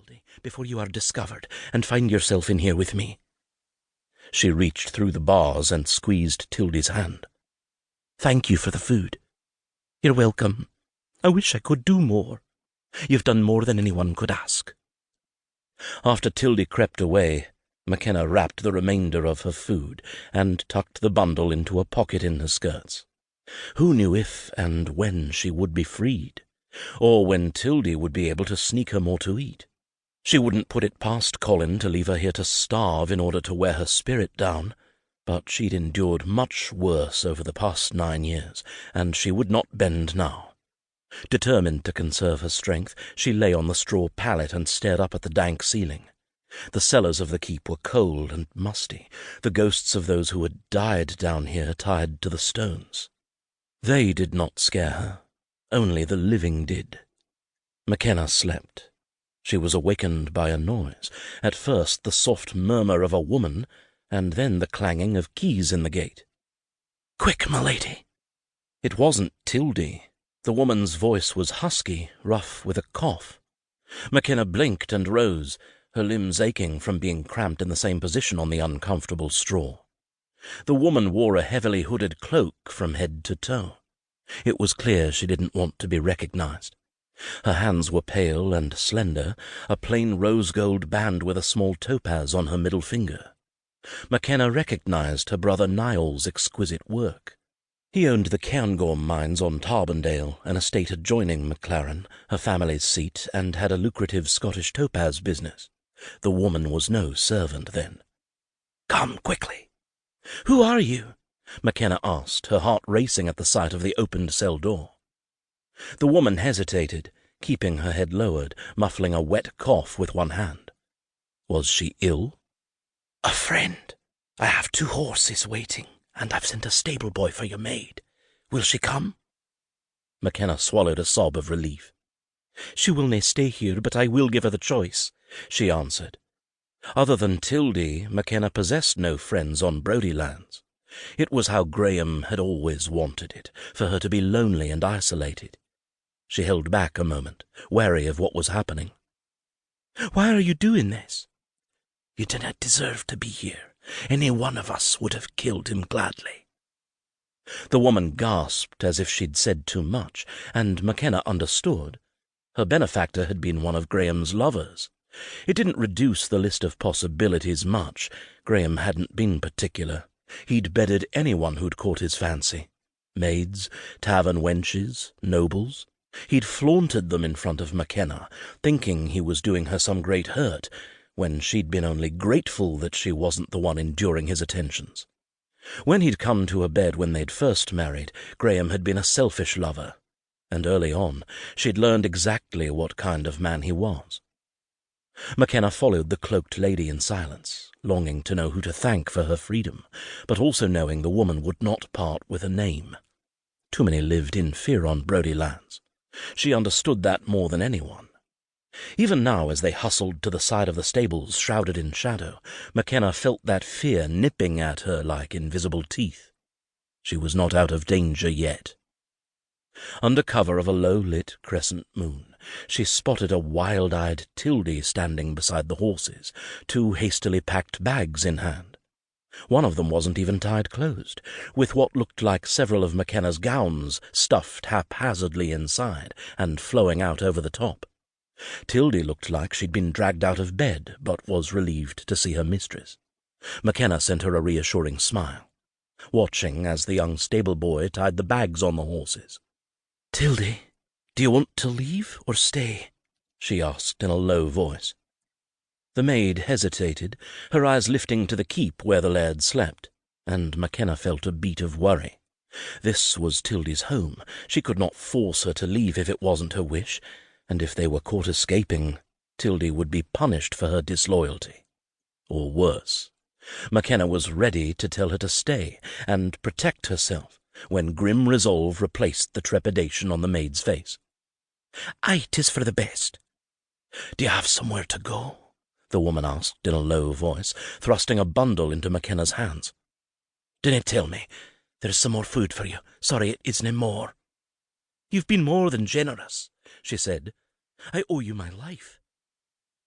Tildy, before you are discovered and find yourself in here with me." She reached through the bars and squeezed Tildy's hand. "Thank you for the food." "You're welcome. I wish I could do more. You've done more than anyone could ask." After Tildy crept away, Makenna wrapped the remainder of her food and tucked the bundle into a pocket in her skirts. Who knew if and when she would be freed, or when Tildy would be able to sneak her more to eat? She wouldn't put it past Colin to leave her here to starve in order to wear her spirit down, but she'd endured much worse over the past 9 years, and she would not bend now. Determined to conserve her strength, she lay on the straw pallet and stared up at the dank ceiling. The cellars of the keep were cold and musty, the ghosts of those who had died down here tied to the stones. They did not scare her. Only the living did. Makenna slept. She was awakened by a noise, at first the soft murmur of a woman, and then the clanging of keys in the gate. "Quick, my lady!" It wasn't Tildy. The woman's voice was husky, rough with a cough. Makenna blinked and rose, her limbs aching from being cramped in the same position on the uncomfortable straw. The woman wore a heavily hooded cloak from head to toe. It was clear she didn't want to be recognized. Her hands were pale and slender, a plain rose-gold band with a small topaz on her middle finger. Makenna recognized her brother Niall's exquisite work. He owned the Cairngorm mines on Tarbondale, an estate adjoining Maclaren, her family's seat, and had a lucrative Scottish topaz business. The woman was no servant then. "Come quickly." "Who are you?" Makenna asked, her heart racing at the sight of the opened cell door. The woman hesitated, keeping her head lowered, muffling a wet cough with one hand. Was she ill? "A friend. I have 2 horses waiting, and I've sent a stable boy for your maid. Will she come?" Makenna swallowed a sob of relief. "She will nae stay here, but I will give her the choice," she answered. Other than Tildy, Makenna possessed no friends on Brodie lands. It was how Graham had always wanted it, for her to be lonely and isolated. She held back a moment, wary of what was happening. "Why are you doing this?" "You didn't deserve to be here. Any one of us would have killed him gladly." The woman gasped as if she'd said too much, and Makenna understood. Her benefactor had been one of Graham's lovers. It didn't reduce the list of possibilities much. Graham hadn't been particular. He'd bedded anyone who'd caught his fancy. Maids, tavern wenches, nobles. He'd flaunted them in front of Makenna, thinking he was doing her some great hurt, when she'd been only grateful that she wasn't the one enduring his attentions. When he'd come to her bed when they'd first married, Graham had been a selfish lover, and early on she'd learned exactly what kind of man he was. Makenna followed the cloaked lady in silence, longing to know who to thank for her freedom, but also knowing the woman would not part with a name. Too many lived in fear on Brodie lands. She understood that more than anyone. Even now, as they hustled to the side of the stables shrouded in shadow, Makenna felt that fear nipping at her like invisible teeth. She was not out of danger yet. Under cover of a low-lit crescent moon, she spotted a wild-eyed Tildy standing beside the horses, 2 hastily packed bags in hand. One of them wasn't even tied closed, with what looked like several of Makenna's gowns stuffed haphazardly inside and flowing out over the top. Tildy looked like she'd been dragged out of bed, but was relieved to see her mistress. Makenna sent her a reassuring smile, watching as the young stable-boy tied the bags on the horses. "Tildy, do you want to leave or stay?" she asked in a low voice. The maid hesitated, her eyes lifting to the keep where the laird slept, and Makenna felt a beat of worry. This was Tildy's home. She could not force her to leave if it wasn't her wish, and if they were caught escaping, Tildy would be punished for her disloyalty. Or worse. Makenna was ready to tell her to stay and protect herself, when grim resolve replaced the trepidation on the maid's face. "Aye, 'tis for the best." "Do you have somewhere to go?" the woman asked in a low voice, thrusting a bundle into Makenna's hands. "Dinna tell me. There's some more food for you. Sorry it isn't more." "You've been more than generous," she said. "I owe you my life.